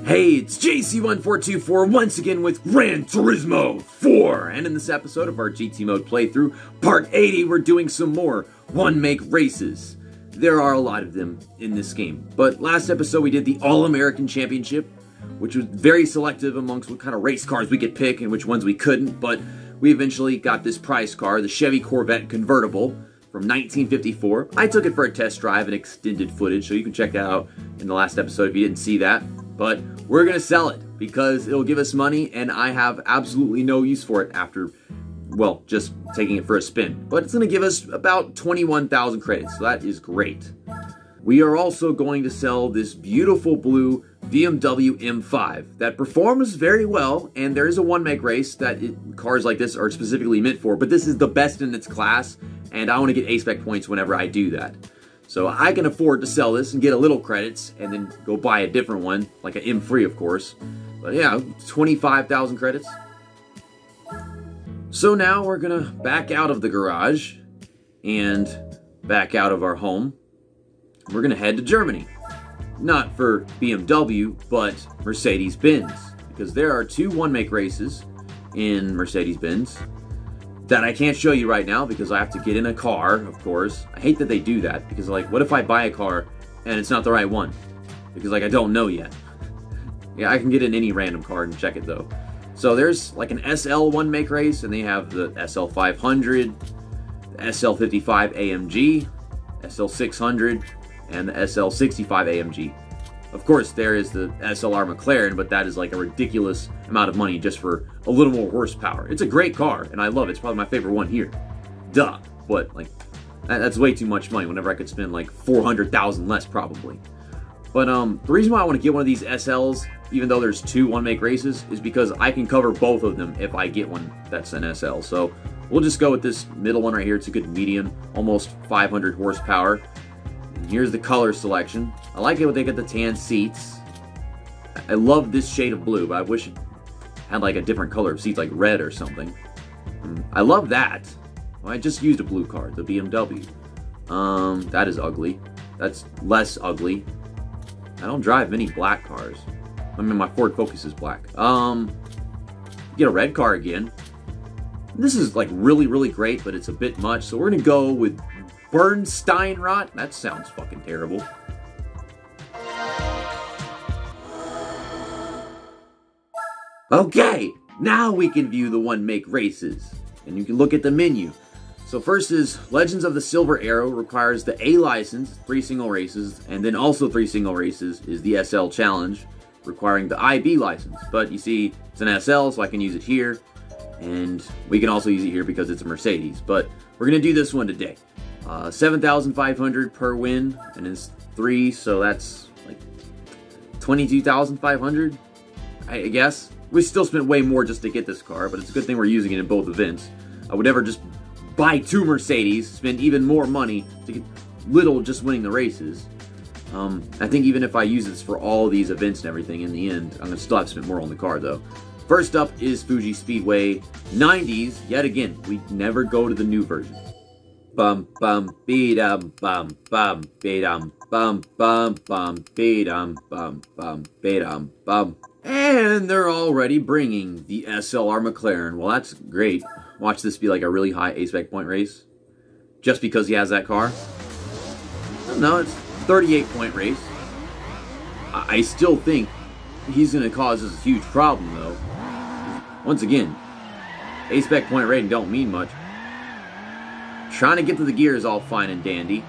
Hey, it's JC1424 once again with Gran Turismo 4, and in this episode of our GT mode playthrough, part 80, we're doing some more one-make races. There are a lot of them in this game, but last episode we did the All-American Championship, which was very selective amongst what kind of race cars we could pick and which ones we couldn't, but we eventually got this prize car, the Chevy Corvette convertible from 1954. I took it for a test drive and extended footage, so you can check that out in the last episode if you didn't see that. But we're going to sell it because it'll give us money and I have absolutely no use for it after, well, just taking it for a spin. But it's going to give us about 21,000 credits, so that is great. We are also going to sell this beautiful blue Bmw M5 that performs very well, and there is a one-make race that cars like this are specifically meant for, but this is the best in its class, and I want to get A-Spec points whenever I do that. So I can afford to sell this and get a little credits and then go buy a different one, like an M3 of course. But yeah, 25,000 credits. So now we're gonna back out of the garage and back out of our home. We're gonna head to Germany. Not for BMW, but Mercedes-Benz. Because there are two one-make races in Mercedes-Benz that I can't show you right now because I have to get in a car, of course. I hate that they do that because, like, what if I buy a car and it's not the right one? Because, like, I don't know yet. Yeah, I can get in any random car and check it, though. So there's, like, an SL one-make race, and they have the SL500, the SL55 AMG, SL600, and the SL65 AMG. Of course, there is the SLR McClaren, but that is like a ridiculous amount of money just for a little more horsepower. It's a great car, and I love it. It's probably my favorite one here. Duh. But, like, that's way too much money whenever I could spend, like, 400,000 less, probably. But, the reason why I want to get one of these SLs, even though there's two one-make races, is because I can cover both of them if I get one that's an SL. So, we'll just go with this middle one right here. It's a good medium, almost 500 horsepower. Here's the color selection. I like it when they get the tan seats. I love this shade of blue, but I wish it had like a different color of seats, like red or something. I love that. Well, I just used a blue car, the BMW. That is ugly. That's less ugly. I don't drive many black cars. I mean, my Ford Focus is black. Get a red car again. This is like really, really great, but it's a bit much. So we're gonna go with Bernstein Rot? That sounds fucking terrible. Okay, now we can view the one-make races. And you can look at the menu. So first is Legends of the Silver Arrow requires the A license, 3 single races, and then also 3 single races is the SL Challenge, requiring the IB license. But you see, it's an SL, so I can use it here. And we can also use it here because it's a Mercedes. But we're going to do this one today. 7,500 per win, and it's 3, so that's like 22,500, I guess. We still spent way more just to get this car, but it's a good thing we're using it in both events. I would never just buy 2 Mercedes, spend even more money to get little just winning the races. I think even if I use this for all these events and everything, in the end, I'm going to still have to spend more on the car, though. First up is Fuji Speedway 90s. Yet again, we never go to the new version. Bum bum be-dum bum bum be-dum bum bum bum be-dum bum bum be-dum bum. And they're already bringing the SLR McClaren. Well, that's great. Watch this be like a really high A-Spec point race. Just because he has that car. No, it's a 38-point race. I still think he's going to cause us a huge problem, though. Once again, A-Spec point rating don't mean much. Trying to get to the gears all fine and dandy.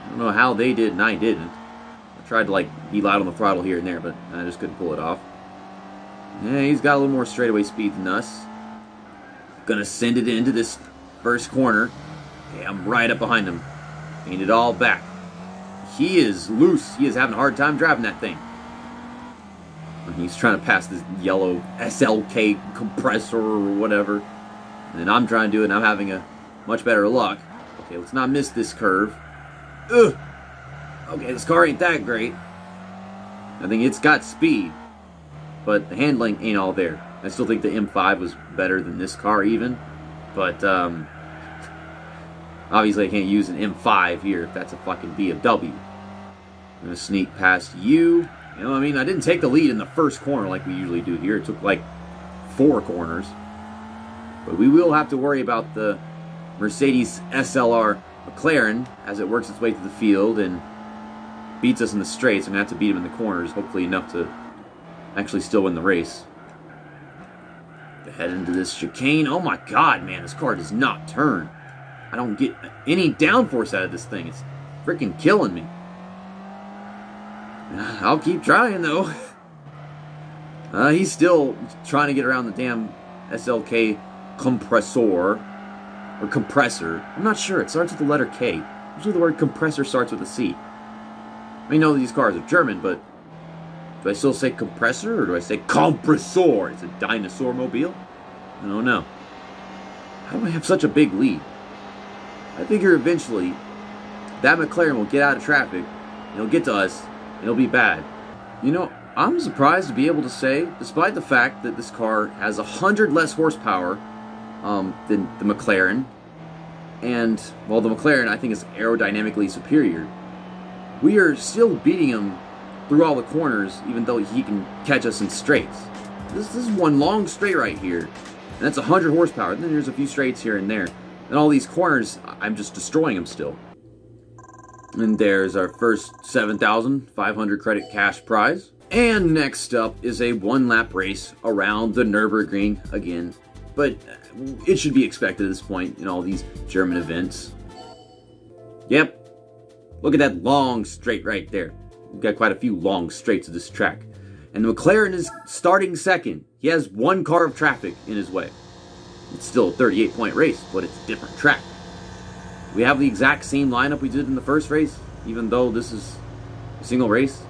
I don't know how they did and I didn't. I tried to like be loud on the throttle here and there, but I just couldn't pull it off. Yeah, he's got a little more straightaway speed than us. Gonna send it into this first corner. Okay, I'm right up behind him. Paint it all back. He is loose. He is having a hard time driving that thing. And he's trying to pass this yellow SLK compressor or whatever. And then I'm trying to do it and I'm having a much better luck. Okay, let's not miss this curve. Ugh. Okay, this car ain't that great. I think it's got speed, but the handling ain't all there. I still think the M5 was better than this car even, but obviously I can't use an M5 here if that's a fucking BMW. I'm gonna sneak past you. You know, I mean, I didn't take the lead in the first corner like we usually do here. It took like 4 corners. But we will have to worry about the Mercedes SLR McClaren as it works its way through the field and beats us in the straights. I'm going to have to beat him in the corners, hopefully enough to actually still win the race. Head into this chicane. Oh my god, man, this car does not turn. I don't get any downforce out of this thing. It's freaking killing me. I'll keep trying, though. He's still trying to get around the damn SLK compressor. Or compressor. I'm not sure. It starts with the letter K. Usually the word compressor starts with a C. I know these cars are German, but do I still say compressor or do I say compressor? It's a dinosaur mobile? I don't know. How do I have such a big lead? I figure eventually that McLaren will get out of traffic, and it'll get to us, and it'll be bad. You know, I'm surprised to be able to say, despite the fact that this car has 100 less horsepower than the McLaren, and, well, the McLaren I think is aerodynamically superior, we are still beating him through all the corners, even though he can catch us in straights. This is one long straight right here, and that's 100 horsepower. Then there's a few straights here and there. And all these corners, I'm just destroying them still. And there's our first 7,500 credit cash prize. And next up is a 1-lap race around the Nurburgring again. But it should be expected at this point in all these German events. Yep. Look at that long straight right there. We've got quite a few long straights of this track. And the McLaren is starting second. He has 1 car of traffic in his way. It's still a 38-point race, but it's a different track. We have the exact same lineup we did in the first race, even though this is a single race.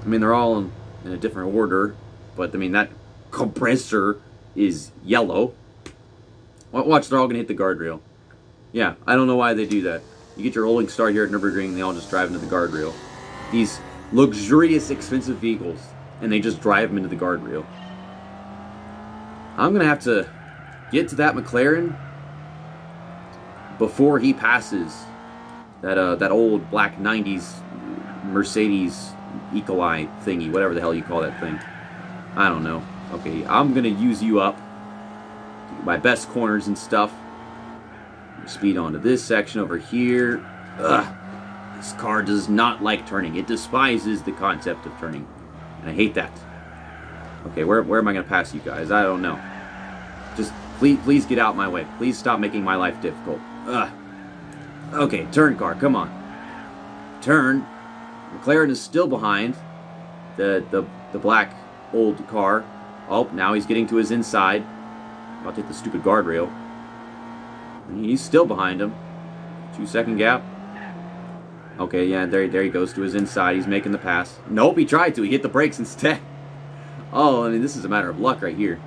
I mean, they're all in a different order, but I mean, that compressor is yellow. Watch, they're all going to hit the guardrail. Yeah, I don't know why they do that. You get your rolling start here at Nurburgring, and they all just drive into the guardrail. These luxurious, expensive vehicles, and they just drive them into the guardrail. I'm going to have to get to that McLaren before he passes that old black 90s Mercedes Ecolite thingy, whatever the hell you call that thing. I don't know. Okay, I'm going to use you up. My best corners and stuff. Speed onto this section over here. Ugh. This car does not like turning. It despises the concept of turning. And I hate that. Okay, where am I going to pass you guys? I don't know. Just please get out my way. Please stop making my life difficult. Ugh. Okay, turn car, come on. Turn. McLaren is still behind the black old car. Oh, now he's getting to his inside. About to hit the stupid guardrail. He's still behind him. 2-second gap. Okay, yeah, there he goes to his inside. He's making the pass. Nope, he tried to. He hit the brakes instead. Oh, I mean, this is a matter of luck right here.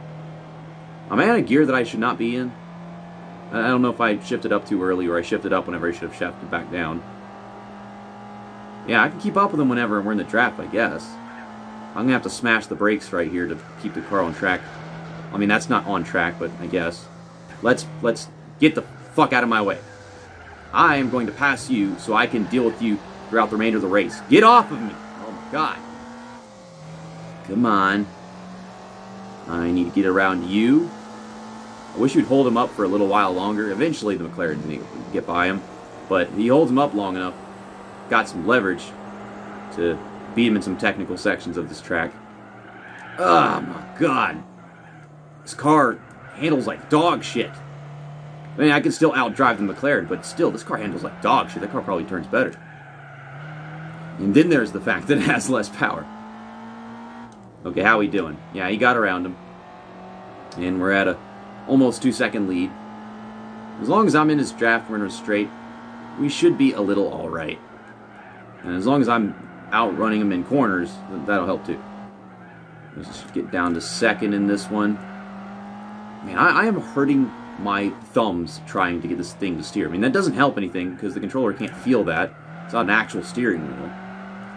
Am I in a gear that I should not be in? I don't know if I shifted up too early or I shifted up whenever I should have shifted back down. Yeah, I can keep up with him whenever we're in the draft, I guess. I'm going to have to smash the brakes right here to keep the car on track. I mean, that's not on track, but I guess. Let's get the fuck out of my way. I am going to pass you so I can deal with you throughout the remainder of the race. Get off of me! Oh my god. Come on. I need to get around you. I wish you'd hold him up for a little while longer. Eventually the McLaren can get by him. But he holds him up long enough. Got some leverage to beat him in some technical sections of this track. Oh my god. This car handles like dog shit. I mean, I can still outdrive the McLaren, but still, this car handles like dog shit. That car probably turns better. And then there's the fact that it has less power. Okay, how we doing? Yeah, he got around him. And we're at a almost 2-second lead. As long as I'm in his draft, we're in a straight, we should be a little alright. And as long as I'm outrunning him in corners, that'll help too. Let's just get down to second in this one. Man, I am hurting my thumbs trying to get this thing to steer. I mean, that doesn't help anything because the controller can't feel that. It's not an actual steering wheel.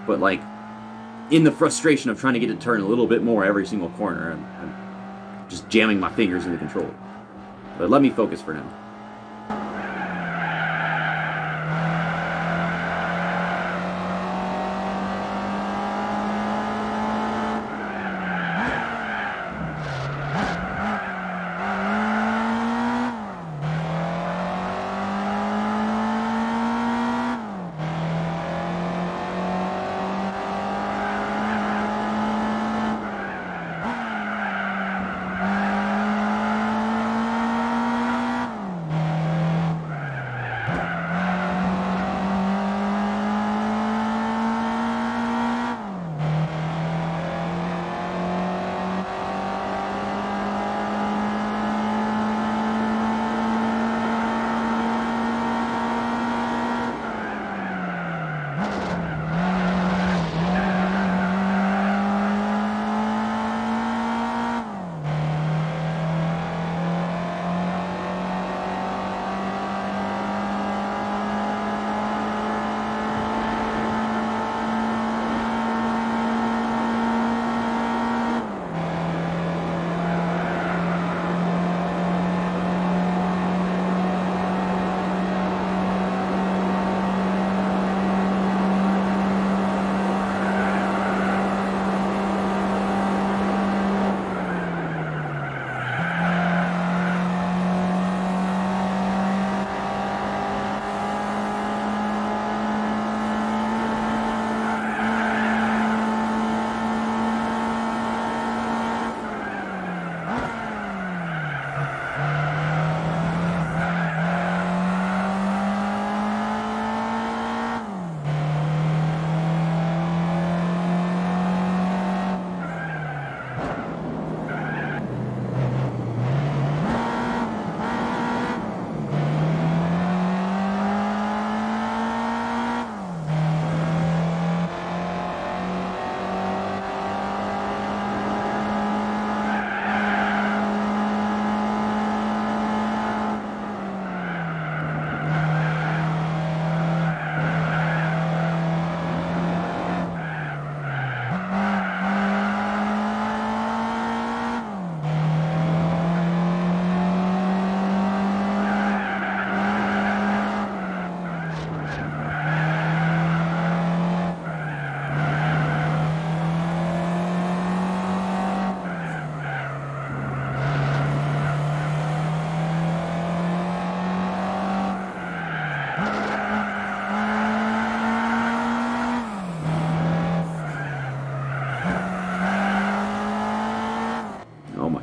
But, like, in the frustration of trying to get it to turn a little bit more every single corner, I'm just jamming my fingers in the controller. But let me focus for now.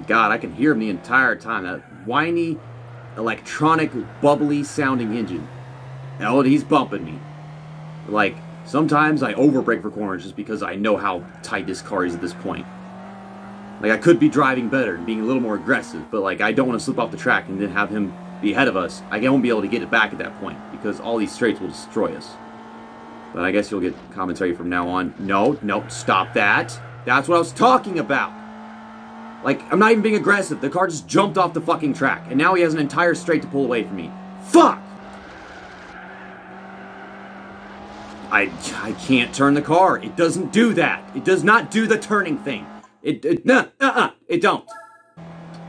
God, I can hear him the entire time. That whiny, electronic, bubbly sounding engine. Oh, he's bumping me. Like, sometimes I overbrake for corners just because I know how tight this car is at this point. Like, I could be driving better and being a little more aggressive, but like, I don't want to slip off the track and then have him be ahead of us. I won't be able to get it back at that point because all these straights will destroy us. But I guess you'll get commentary from now on. No, stop that. That's what I was talking about. Like, I'm not even being aggressive. The car just jumped off the fucking track, and now he has an entire straight to pull away from me. Fuck! I can't turn the car. It doesn't do that. It does not do the turning thing. It don't.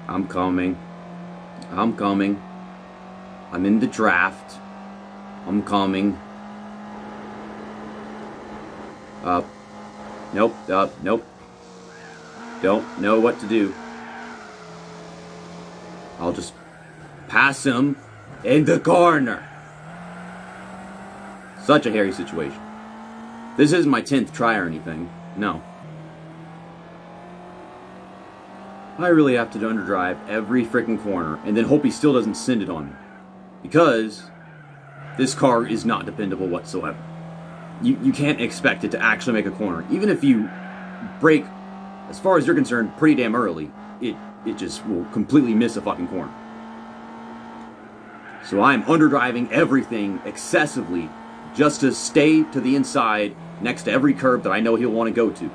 I'm coming. I'm in the draft. I'm coming. Nope. Don't know what to do. I'll just pass him in the corner. Such a hairy situation. This isn't my 10th try or anything. No. I really have to underdrive every freaking corner and then hope he still doesn't send it on me. Because this car is not dependable whatsoever. You can't expect it to actually make a corner. Even if you brake, as far as you're concerned, pretty damn early, it just will completely miss a fucking corner. So I'm underdriving everything excessively just to stay to the inside next to every curb that I know he'll want to go to.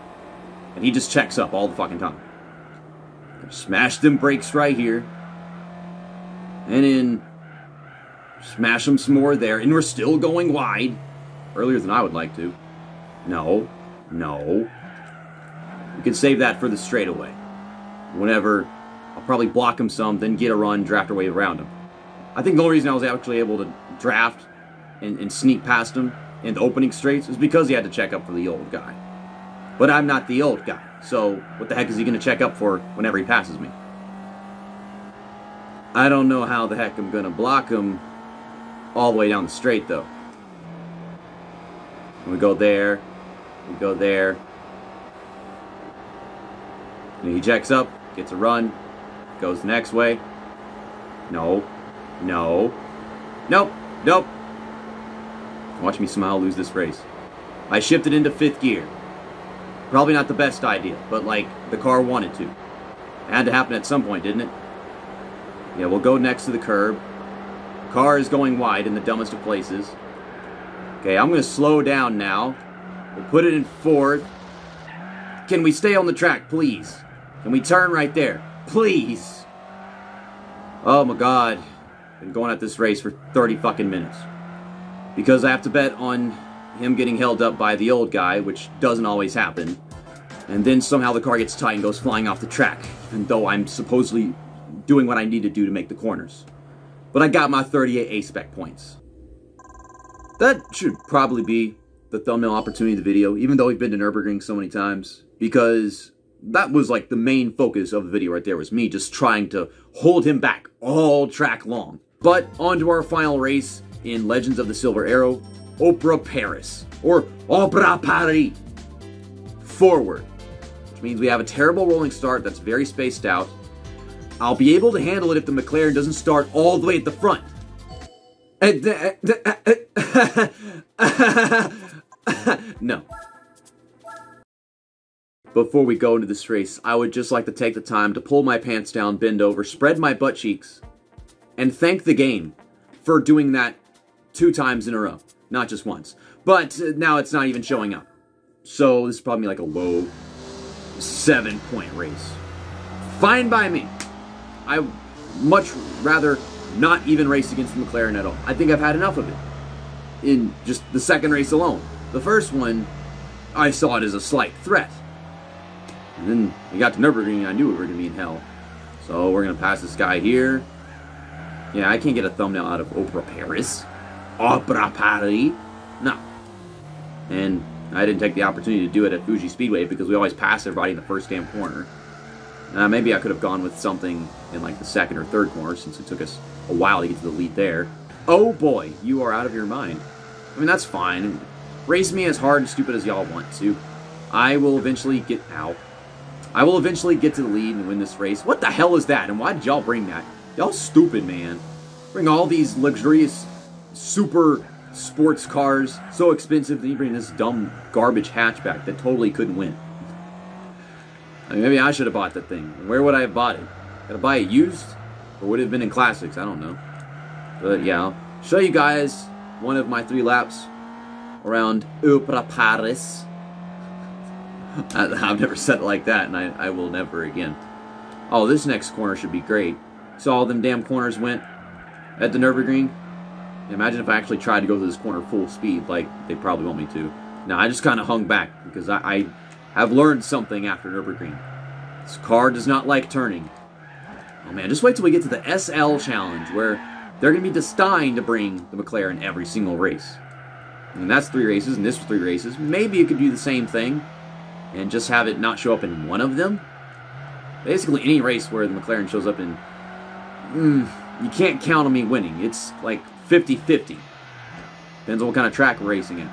And he just checks up all the fucking time. Smash them brakes right here. And then smash them some more there. And we're still going wide. Earlier than I would like to. No. We can save that for the straightaway. Whenever I'll probably block him some, then get a run, draft our way around him. I think the only reason I was actually able to draft and sneak past him in the opening straights is because he had to check up for the old guy. But I'm not the old guy, so what the heck is he going to check up for whenever he passes me? I don't know how the heck I'm going to block him all the way down the straight, though. We go there. And he checks up, gets a run, goes the next way. Nope. Watch me somehow lose this race. I shifted into 5th gear. Probably not the best idea, but like, the car wanted to. It had to happen at some point, didn't it? Yeah, we'll go next to the curb. Car is going wide in the dumbest of places. Okay, I'm going to slow down now. We'll put it in 4th. Can we stay on the track, please? Can we turn right there? Please! Oh my god. Been going at this race for 30 fucking minutes. Because I have to bet on him getting held up by the old guy, which doesn't always happen. And then somehow the car gets tight and goes flying off the track, even though I'm supposedly doing what I need to do to make the corners. But I got my 38 A-spec points. That should probably be the thumbnail opportunity of the video, even though we've been to Nurburgring so many times, because that was like the main focus of the video right there, was me just trying to hold him back all track long. But on to our final race in Legends of the Silver Arrow, Opera Paris, or Opera Paris. Forward, which means we have a terrible rolling start that's very spaced out. I'll be able to handle it if the McLaren doesn't start all the way at the front. No. Before we go into this race, I would just like to take the time to pull my pants down, bend over, spread my butt cheeks, and thank the game for doing that 2 times in a row. Not just once. But now it's not even showing up. So this is probably like a low 7-point race. Fine by me. I would much rather not even race against the McLaren at all. I think I've had enough of it. In just the second race alone. The first one, I saw it as a slight threat. And then we got to Nurburgring and I knew we were going to be in hell. So we're going to pass this guy here. Yeah, I can't get a thumbnail out of Opera Paris. Opera Paris. No. And I didn't take the opportunity to do it at Fuji Speedway because we always pass everybody in the first damn corner. Maybe I could have gone with something in like the 2nd or 3rd corner since it took us a while to get to the lead there. Oh boy, you are out of your mind. I mean, that's fine. Race me as hard and stupid as y'all want to. I will eventually get out. I will eventually get to the lead and win this race. What the hell is that? And why did y'all bring that? Y'all stupid, man. Bring all these luxurious, super sports cars, so expensive, then you bring this dumb garbage hatchback that totally couldn't win. I mean, maybe I should have bought that thing. Where would I have bought it? Gotta buy it used? Or would it have been in classics? I don't know. But yeah, I'll show you guys one of my 3 laps around Paris. I've never said it like that, and I will never again. Oh, this next corner should be great. Saw all them damn corners went at the Nurburgring. Imagine if I actually tried to go to this corner full speed, like they probably want me to. No, I just kind of hung back, because I have learned something after Nurburgring. This car does not like turning. Oh man, just wait till we get to the SL Challenge, where they're going to be destined to bring the McLaren every single race. And that's 3 races, and this was 3 races. Maybe it could do the same thing, and just have it not show up in one of them. Basically, any race where the McLaren shows up in... you can't count on me winning. It's like 50-50. Depends on what kind of track we're racing at.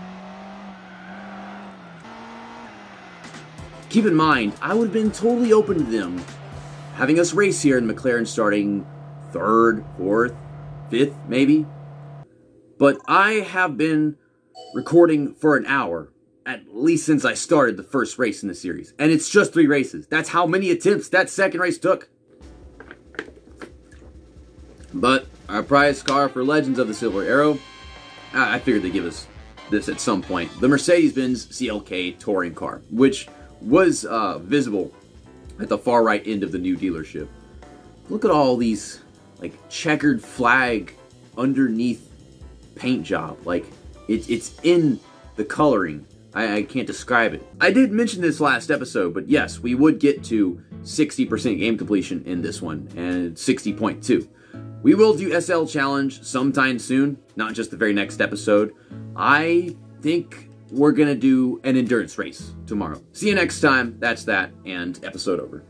Keep in mind, I would have been totally open to them having us race here in McLaren starting 3rd, 4th, 5th, maybe. But I have been recording for an hour, at least since I started the first race in the series. And it's just 3 races. That's how many attempts that second race took. But our prize car for Legends of the Silver Arrow, I figured they'd give us this at some point. The Mercedes-Benz CLK touring car, which was visible at the far right end of the new dealership. Look at all these like checkered flag underneath paint job. Like it's in the coloring. I can't describe it. I did mention this last episode, but yes, we would get to 60% game completion in this one, and 60.2. We will do SL Challenge sometime soon, not just the very next episode. I think we're gonna do an endurance race tomorrow. See you next time. That's that, and episode over.